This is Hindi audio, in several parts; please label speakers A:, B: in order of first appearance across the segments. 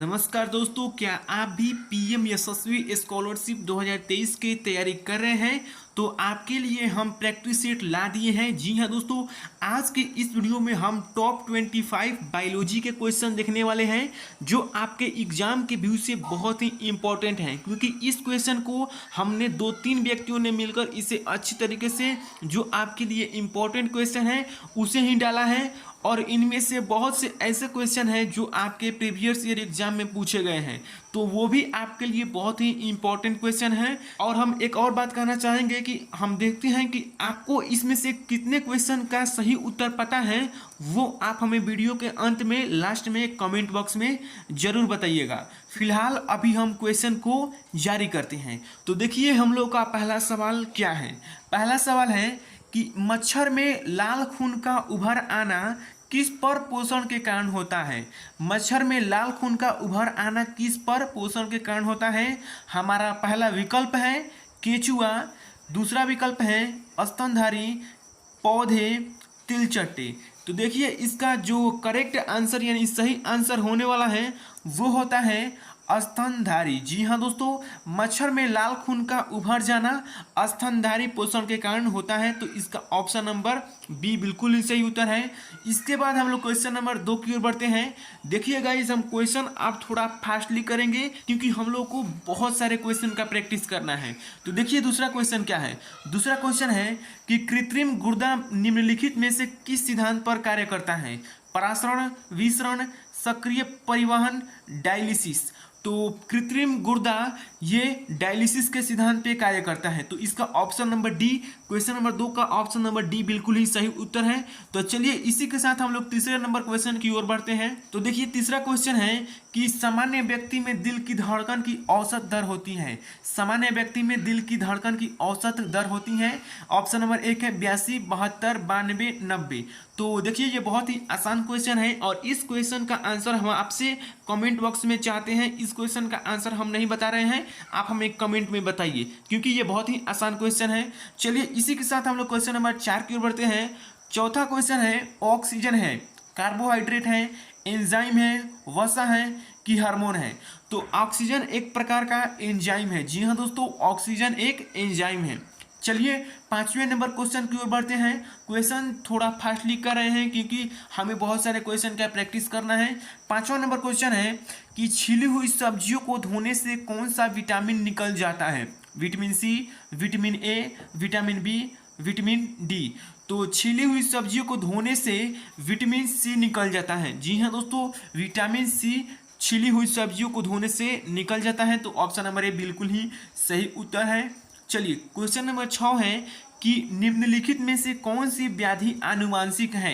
A: नमस्कार दोस्तों, क्या आप भी पीएम यशस्वी स्कॉलरशिप 2023 की तैयारी कर रहे हैं? तो आपके लिए हम प्रैक्टिस सेट ला दिए हैं। जी हाँ दोस्तों, आज के इस वीडियो में हम टॉप 25 बायोलॉजी के क्वेश्चन देखने वाले हैं जो आपके एग्जाम के व्यू से बहुत ही इंपॉर्टेंट हैं, क्योंकि इस क्वेश्चन को हमने दो तीन व्यक्तियों ने मिलकर इसे अच्छी तरीके से जो आपके लिए इंपॉर्टेंट क्वेश्चन है उसे ही डाला है। और इनमें से बहुत से ऐसे क्वेश्चन हैं जो आपके प्रीवियस ईयर एग्जाम में पूछे गए हैं, तो वो भी आपके लिए बहुत ही इंपॉर्टेंट क्वेश्चन हैं। और हम एक और बात कहना चाहेंगे कि हम देखते हैं कि आपको इसमें से कितने क्वेश्चन का सही उत्तर पता है, वो आप हमें वीडियो के अंत में लास्ट में कमेंट बॉक्स में ज़रूर बताइएगा। फिलहाल अभी हम क्वेश्चन को जारी करते हैं। तो देखिए हम लोग का पहला सवाल क्या है। पहला सवाल है कि मच्छर में लाल खून का उभर आना किस पर पोषण के कारण होता है? मच्छर में लाल खून का उभर आना किस पर पोषण के कारण होता है? हमारा पहला विकल्प है केचुआ, दूसरा विकल्प है स्तनधारी पौधे, तिलचट्टे। तो देखिए इसका जो करेक्ट आंसर यानी सही आंसर होने वाला है वो होता है स्तनधारी। जी हाँ दोस्तों, मच्छर में लाल खून का उभर जाना स्तनधारी पोषण के कारण होता है, तो इसका ऑप्शन नंबर बी बिल्कुल ही सही उत्तर है। इसके बाद हम लोग क्वेश्चन नंबर 2 की ओर बढ़ते हैं। देखिए गाइस, हम क्वेश्चन आप थोड़ा फास्टली करेंगे क्योंकि हम लोग को बहुत सारे क्वेश्चन का प्रैक्टिस करना है। तो देखिए दूसरा क्वेश्चन क्या है। दूसरा क्वेश्चन है कि कृत्रिम गुर्दा निम्नलिखित में से किस सिद्धांत पर कार्य करता है? परासरण, विसरण, सक्रिय परिवहन, डायलिसिस। तो कृत्रिम गुर्दा ये डायलिसिस के सिद्धांत पे कार्य करता है, तो इसका option number D, question number 2 का ऑप्शन नंबर डी बिल्कुल ही सही उत्तर है। तो चलिए इसी के साथ हम लोग तीसरे नंबर क्वेश्चन की ओर बढ़ते हैं। तो देखिए तीसरा क्वेश्चन है कि सामान्य व्यक्ति में दिल की धड़कन की औसत दर होती है। सामान्य व्यक्ति में दिल की धड़कन की औसत दर होती है। ऑप्शन नंबर 1 है 82, 72, 92, 90। तो देखिए ये बहुत ही आसान क्वेश्चन है और इस क्वेश्चन का आंसर हम आपसे कमेंट बॉक्स में चाहते हैं। इस क्वेश्चन का आंसर हम नहीं बता रहे हैं, आप हमें कमेंट में बताइए क्योंकि ये बहुत ही आसान क्वेश्चन है। चलिए इसी के साथ हम लोग क्वेश्चन नंबर 4 की ओर बढ़ते हैं। चौथा क्वेश्चन है ऑक्सीजन है, कार्बोहाइड्रेट है, एंजाइम है, वसा है कि हार्मोन है? तो ऑक्सीजन एक प्रकार का एंजाइम है। जी हाँ दोस्तों, ऑक्सीजन एक एंजाइम है। चलिए पांचवें नंबर क्वेश्चन की ओर बढ़ते हैं। क्वेश्चन थोड़ा फास्टली कर रहे हैं क्योंकि हमें बहुत सारे क्वेश्चन का प्रैक्टिस करना है। पांचवा नंबर क्वेश्चन है कि छिली हुई सब्जियों को धोने से कौन सा विटामिन निकल जाता है? Vitamin C, vitamin A, vitamin B, vitamin D. तो छिली हुई सब्जियों को धोने से विटामिन सी निकल जाता है। जी हाँ दोस्तों, विटामिन सी छिली हुई सब्जियों को धोने से निकल जाता है, तो ऑप्शन नंबर ए बिल्कुल ही सही उत्तर है। चलिए क्वेश्चन नंबर 6 है कि निम्नलिखित में से कौन सी व्याधि आनुवांशिक है?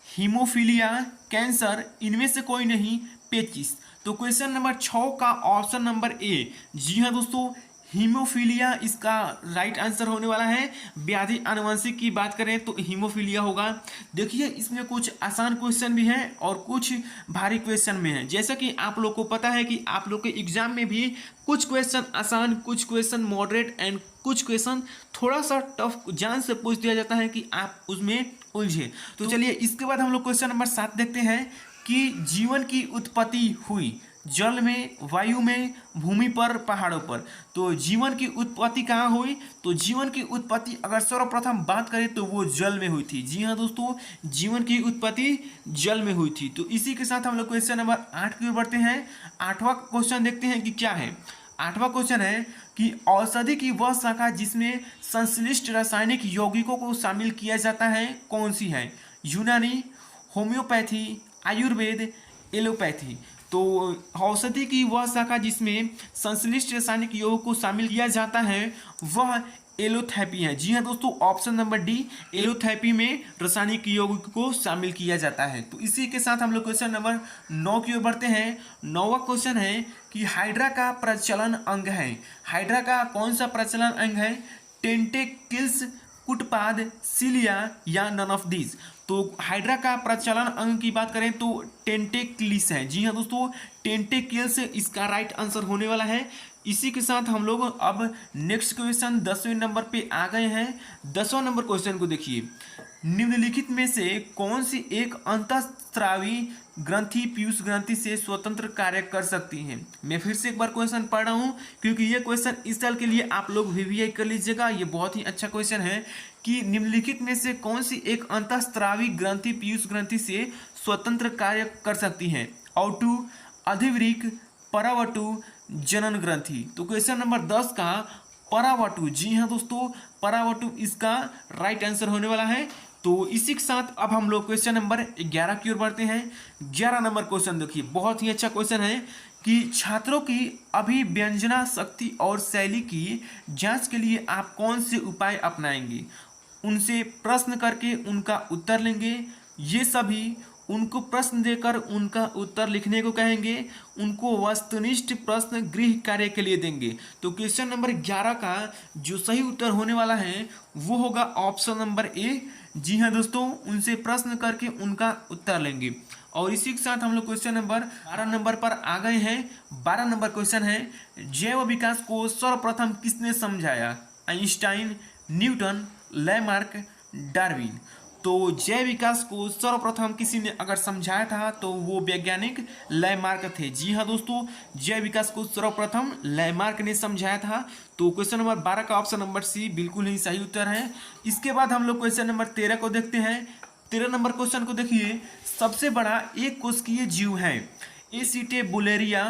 A: हीमोफीलिया, कैंसर, इनमें से कोई नहीं, पेचिस। तो क्वेश्चन नंबर 6 का ऑप्शन नंबर ए, जी हाँ दोस्तों, हीमोफीलिया इसका राइट आंसर होने वाला है। व्याधि आनुवंशिक की बात करें तो हीमोफीलिया होगा। देखिए इसमें कुछ आसान क्वेश्चन भी हैं और कुछ भारी क्वेश्चन में है। जैसा कि आप लोग को पता है कि आप लोग के एग्जाम में भी कुछ क्वेश्चन आसान, कुछ क्वेश्चन मॉडरेट एंड कुछ क्वेश्चन थोड़ा सा टफ जान से पूछ दिया जाता है कि आप उसमें उलझे। तो चलिए इसके बाद हम लोग क्वेश्चन नंबर 7 देखते हैं कि जीवन की उत्पत्ति हुई जल में, वायु में, भूमि पर, पहाड़ों पर। तो जीवन की उत्पत्ति कहाँ हुई? तो जीवन की उत्पत्ति अगर सर्वप्रथम बात करें तो वो जल में हुई थी। जी हाँ दोस्तों, जीवन की उत्पत्ति जल में हुई थी। तो इसी के साथ हम लोग क्वेश्चन नंबर 8 की ओर बढ़ते हैं। आठवां क्वेश्चन देखते हैं कि क्या है। आठवां क्वेश्चन है कि औषधि की वह शाखा जिसमें संश्लिष्ट रासायनिक यौगिकों को शामिल किया जाता है कौन सी है? यूनानी, होम्योपैथी, आयुर्वेद, एलोपैथी। तो औषधि की वह शाखा जिसमें संश्लिष्ट रासायनिक यौगिकों को शामिल किया जाता है वह एलोथेरेपी है। जी हाँ दोस्तों, ऑप्शन नंबर डी, एलोथेरेपी में रासायनिक यौगिक को शामिल किया जाता है। तो इसी के साथ हम लोग क्वेश्चन नंबर 9 की ओर बढ़ते हैं। 9वां क्वेश्चन है कि हाइड्रा का प्रचलन अंग है। हाइड्रा का कौन सा प्रचलन अंग है? टेंटेकिल्स, कुटपाद, सिलिया या नन ऑफ दीज। तो हाइड्रा का प्रचलन अंग की बात करें तो टेंटेक्लिस है। जी हाँ दोस्तों, टेंटेकिल्स इसका राइट आंसर होने वाला है। इसी के साथ हम लोग अब नेक्स्ट क्वेश्चन 10वें नंबर पे आ गए हैं। 10वां नंबर क्वेश्चन को देखिए। निम्नलिखित में से कौन सी एक अंतःस्रावी ग्रंथि पीयूष ग्रंथि से स्वतंत्र कार्य कर सकती हैं। मैं फिर से एक बार क्वेश्चन पढ़ रहा हूँ क्योंकि ये क्वेश्चन इस साल के लिए आप लोग वीवीआई कर लीजिएगा। ये बहुत ही अच्छा क्वेश्चन है कि निम्नलिखित में से कौन सी एक अंतःस्रावी ग्रंथि पीयूष ग्रंथि से स्वतंत्र कार्य कर सकती है। औटू, अधिवृक्क, परावटु, जनन ग्रंथि। तो क्वेश्चन नंबर 10 का परावटु, जी हाँ दोस्तों, परावटु इसका राइट आंसर होने वाला है। तो इसी के साथ अब हम लोग क्वेश्चन नंबर 11 की ओर बढ़ते हैं। 11 नंबर क्वेश्चन देखिए, बहुत ही अच्छा क्वेश्चन है कि छात्रों की अभिव्यंजना शक्ति और शैली की जांच के लिए आप कौन से उपाय अपनाएंगे। उनसे प्रश्न करके उनका उत्तर लेंगे, ये सभी उनको प्रश्न देकर उनका उत्तर लिखने को कहेंगे, उनको वस्तुनिष्ठ प्रश्न गृह कार्य के लिए देंगे। तो क्वेश्चन नंबर 11 का जो सही उत्तर होने वाला है वो होगा ऑप्शन नंबर ए। जी हाँ दोस्तों, उनसे प्रश्न करके उनका उत्तर लेंगे। और इसी के साथ हम लोग क्वेश्चन नंबर 12 नंबर पर आ गए हैं। 12 नंबर क्वेश्चन है, जैव विकास को सर्वप्रथम किसने समझाया। Einstein, Newton, Lamarck, Darwin. तो जैव विकास को सर्वप्रथम किसी ने अगर समझाया था तो वो वैज्ञानिक लैमार्क थे। जी हाँ दोस्तों, जैव विकास को सर्वप्रथम लैमार्क ने समझाया था। तो क्वेश्चन नंबर 12 का ऑप्शन नंबर सी बिल्कुल ही सही उत्तर है। इसके बाद हम लोग क्वेश्चन नंबर 13 को देखते हैं। 13 नंबर क्वेश्चन को देखिए, सबसे बड़ा एक कोशिकीय जीव है। एसिटेबुलेरिया,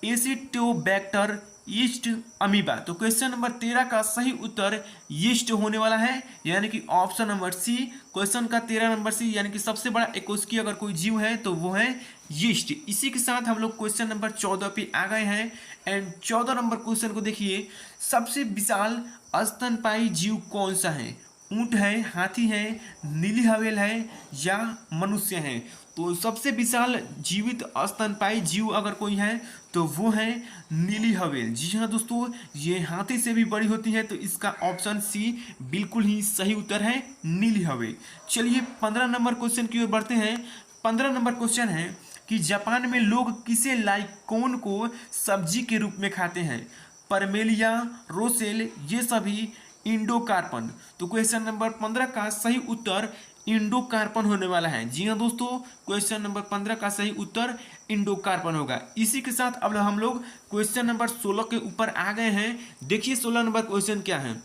A: एसिटोबैक्टर, यीस्ट, अमीबा। तो क्वेश्चन नंबर 13 का सही उत्तर यीस्ट होने वाला है, यानी कि ऑप्शन नंबर सी। क्वेश्चन का 13 नंबर सी, यानी कि सबसे बड़ा एकोस्की अगर कोई जीव है तो वो है यीस्ट। इसी के साथ हम लोग क्वेश्चन नंबर 14 पे आ गए हैं। एंड 14 नंबर क्वेश्चन को देखिए, सबसे विशाल स्तनपायी जीव कौन सा है। ऊंट है, हाथी है, नीली हवेल है या मनुष्य है। तो सबसे विशाल जीवित स्तनपायी जीव अगर कोई है तो वो है नीली हवेल। जी हाँ दोस्तों, ये हाथी से भी बड़ी होती है, तो इसका ऑप्शन सी बिल्कुल ही सही उत्तर है, नीली हवेल। चलिए 15 नंबर क्वेश्चन की ओर बढ़ते हैं। 15 नंबर क्वेश्चन है कि जापान में लोग किसे लाइकोन को सब्जी के रूप में खाते हैं। परमेलिया, रोसेल, ये सभी इंडोकार्पन। तो क्वेश्चन नंबर 15 का सही उत्तर इंडोकार्पन होने वाला है। जी हाँ दोस्तों, क्वेश्चन नंबर 15 का सही उत्तर इंडोकार्पन होगा। इसी के साथ अब हम लोग क्वेश्चन नंबर 16 के ऊपर आ गए हैं। देखिए 16 नंबर क्वेश्चन क्या है,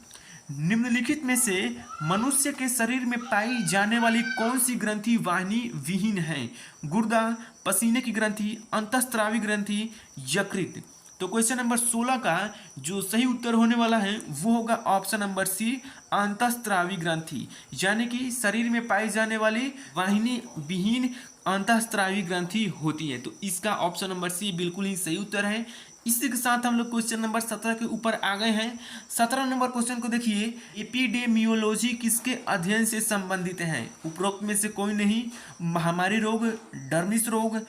A: निम्नलिखित में से मनुष्य के शरीर में पाई जाने वाली कौन सी ग्रंथि वाहिनी विहीन है। गुर्दा, पसीने की ग्रंथि, अंतःस्रावी ग्रंथि, यकृत। तो क्वेश्चन नंबर 16 का जो सही उत्तर होने वाला है वो होगा ऑप्शन नंबर सी, अंतःस्रावी ग्रंथि, यानी कि शरीर में पाई जाने वाली वाहिनी विहीन अंतःस्रावी ग्रंथि होती है। तो इसका ऑप्शन नंबर सी बिल्कुल ही सही उत्तर है। इसी के साथ हम लोग क्वेश्चन नंबर 17 के ऊपर आ गए हैं। 17 नंबर क्वेश्चन को देखिए, एपिडेमियोलॉजी किसके अध्ययन से संबंधित है। उपरोक्त में से कोई नहीं, महामारी रोग, डर्मिस रोग,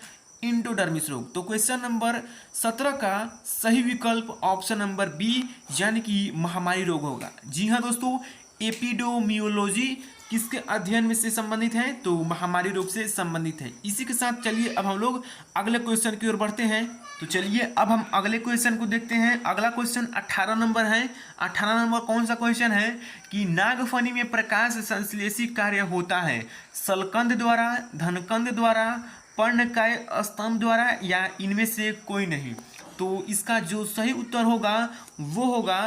A: इंडोडर्मिस रोग। तो क्वेश्चन नंबर 17 का सही विकल्प ऑप्शन नंबर बी, यानी कि महामारी रोग होगा। जी हाँ दोस्तों, एपिडेमियोलॉजी किसके अध्ययन में से संबंधित है, तो महामारी रोग से संबंधित है। इसी के साथ चलिए अब हम लोग अगले क्वेश्चन की ओर बढ़ते हैं। तो चलिए अब हम अगले क्वेश्चन को देखते हैं। अगला क्वेश्चन 18 नंबर है। 18 नंबर कौन सा क्वेश्चन है कि नागफनी में प्रकाश संश्लेषी कार्य होता है। शलकंद द्वारा, धनकंद द्वारा, पर्णकाय स्तंभ द्वारा या इनमें से कोई नहीं। तो इसका जो सही उत्तर होगा वो होगा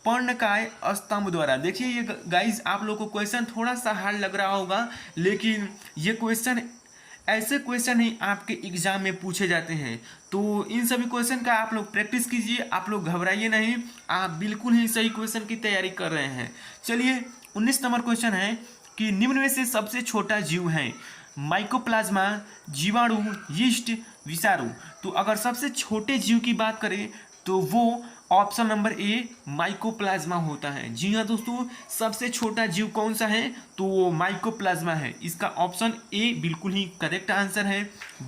A: पर्णकाय स्तंभ द्वारा। देखिए ये गाइस, आप लोग को क्वेश्चन थोड़ा सा हार्ड लग रहा होगा, लेकिन ये क्वेश्चन ऐसे क्वेश्चन ही आपके एग्जाम में पूछे जाते हैं। तो इन सभी क्वेश्चन का आप लोग प्रैक्टिस कीजिए, आप लोग घबराइए नहीं, आप बिल्कुल ही सही क्वेश्चन की तैयारी कर रहे हैं। चलिए 19 नंबर क्वेश्चन है कि निम्न में से सबसे छोटा जीव है। माइकोप्लाज्मा, जीवाणु, यीस्ट, विषाणु। तो अगर सबसे छोटे जीव की बात करें तो वो ऑप्शन नंबर ए माइकोप्लाज्मा होता है। जी हाँ दोस्तों, सबसे छोटा जीव कौन सा है, तो वो माइकोप्लाज्मा है। इसका ऑप्शन ए बिल्कुल ही करेक्ट आंसर है।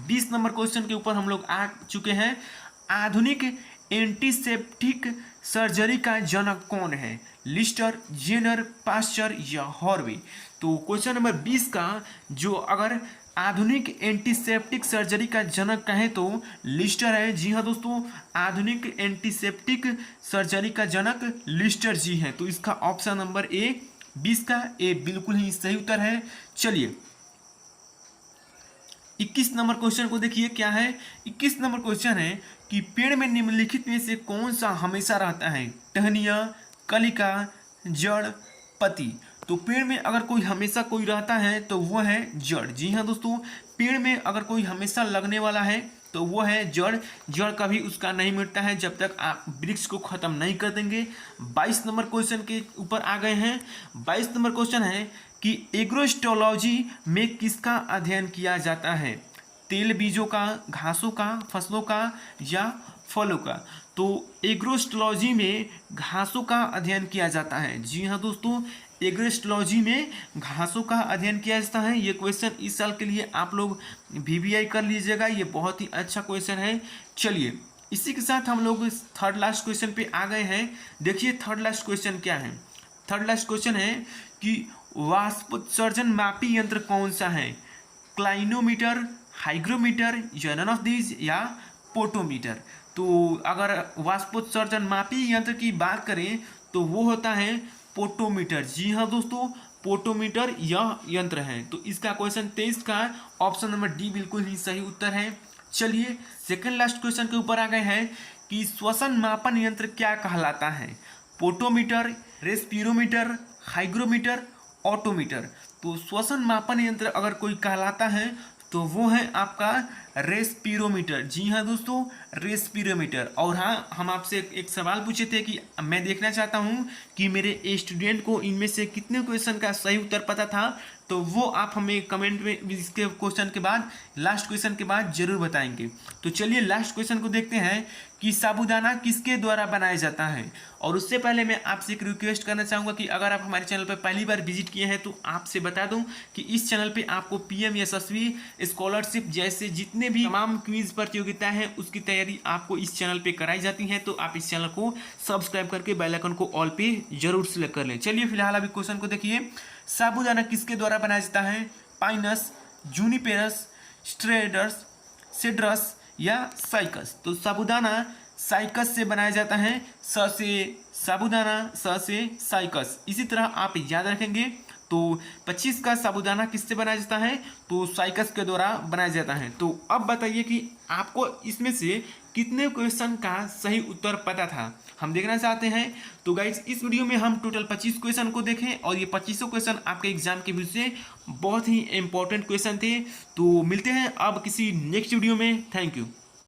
A: 20 नंबर क्वेश्चन के ऊपर हम लोग आ चुके हैं। आधुनिक एंटीसेप्टिक सर्जरी का जनक कौन है। लिस्टर, जेनर, पास्चर या हॉर्वे। तो क्वेश्चन नंबर 20 का जो अगर आधुनिक एंटीसेप्टिक सर्जरी का जनक कहें तो लिस्टर है। जी हाँ दोस्तों, आधुनिक एंटीसेप्टिक सर्जरी का जनक लिस्टर जी हैं। तो इसका ऑप्शन नंबर ए 20 का ए बिल्कुल ही सही उत्तर है। चलिए 21 नंबर क्वेश्चन को देखिए क्या है। 21 नंबर क्वेश्चन है कि पेड़ में निम्नलिखित में से कौन सा हमेशा रहता है? टहनियाँ, कलिका, जड़, पत्ती। तो पेड़ में अगर कोई हमेशा कोई रहता है तो वो है जड़। जी हाँ दोस्तों, पेड़ में अगर कोई हमेशा लगने वाला है तो वो है जड़। जड़ कभी उसका नहीं मिटता है जब तक आप वृक्ष को खत्म नहीं कर देंगे। 22 नंबर क्वेश्चन के ऊपर आ गए हैं। 22 नंबर क्वेश्चन है कि एग्रोस्टोलॉजी में किसका अध्ययन किया जाता है? तेल बीजों का, घासों का, फसलों का या फलों का? तो एग्रोस्टोलॉजी में घासों का अध्ययन किया जाता है। जी हाँ दोस्तों, एग्रोस्टोलॉजी में घासों का अध्ययन किया जाता है। ये क्वेश्चन इस साल के लिए आप लोग वीवीआई कर लीजिएगा, ये बहुत ही अच्छा क्वेश्चन है। चलिए इसी के साथ हम लोग थर्ड लास्ट क्वेश्चन पे आ गए हैं। देखिए थर्ड लास्ट क्वेश्चन क्या है। थर्ड लास्ट क्वेश्चन है कि वाष्पोत्सर्जन मापी यंत्र कौन सा है? क्लाइनोमीटर, हाइग्रोमीटर या नन ऑफ दीज या पोटोमीटर। तो अगर वाष्पोत्सर्जन मापी यंत्र की बात करें तो वो होता है पोटोमीटर। जी हाँ दोस्तों, पोटोमीटर यह यंत्र है। तो इसका क्वेश्चन 23 का ऑप्शन नंबर डी बिल्कुल ही सही उत्तर है। चलिए सेकंड लास्ट क्वेश्चन के ऊपर आ गए हैं कि श्वसन मापन यंत्र क्या कहलाता है? पोटोमीटर, रेस्पिरोमीटर, हाइग्रोमीटर, ऑटोमीटर। तो श्वसन मापन यंत्र अगर कोई कहलाता है तो वो है आपका रेस्पिरोमीटर। जी हाँ दोस्तों, रेस्पिरोमीटर। और हाँ, हम आपसे एक सवाल पूछे थे कि मैं देखना चाहता हूँ कि मेरे स्टूडेंट को इनमें से कितने क्वेश्चन का सही उत्तर पता था। तो वो आप हमें कमेंट में इसके क्वेश्चन के बाद, लास्ट क्वेश्चन के बाद जरूर बताएंगे। तो चलिए लास्ट क्वेश्चन को देखते हैं कि साबूदाना किसके द्वारा बनाया जाता है। और उससे पहले मैं आपसे एक रिक्वेस्ट करना चाहूँगा कि अगर आप हमारे चैनल पर पहली बार विजिट किए हैं तो आपसे बता दूं कि इस चैनल पे आपको पीएम यशस्वी स्कॉलरशिप जैसे जितने भी तमाम क्विज प्रतियोगिता है उसकी तैयारी आपको इस चैनल पे कराई जाती है। तो आप इस चैनल को सब्सक्राइब करके बेल आइकन को ऑल पे जरूर सिलेक्ट कर लें। चलिए फिलहाल अभी क्वेश्चन को देखिए। साबूदाना किसके द्वारा बनाया जाता है? पाइनस, जूनिपेरस, स्ट्रेडर्स, सिड्रस या साइकस। तो साबूदाना साइकस से बनाया जाता है। स से साबूदाना, स से साइकस। इसी तरह आप याद रखेंगे। तो 25 का साबूदाना किससे बनाया जाता है? तो साइकस के द्वारा बनाया जाता है। तो अब बताइए कि आपको इसमें से कितने क्वेश्चन का सही उत्तर पता था, हम देखना चाहते हैं। तो गाइज इस वीडियो में हम टोटल 25 क्वेश्चन को देखें और ये 25 क्वेश्चन आपके एग्जाम के व्यू से बहुत ही इंपॉर्टेंट क्वेश्चन थे। तो मिलते हैं अब किसी नेक्स्ट वीडियो में। Thank you.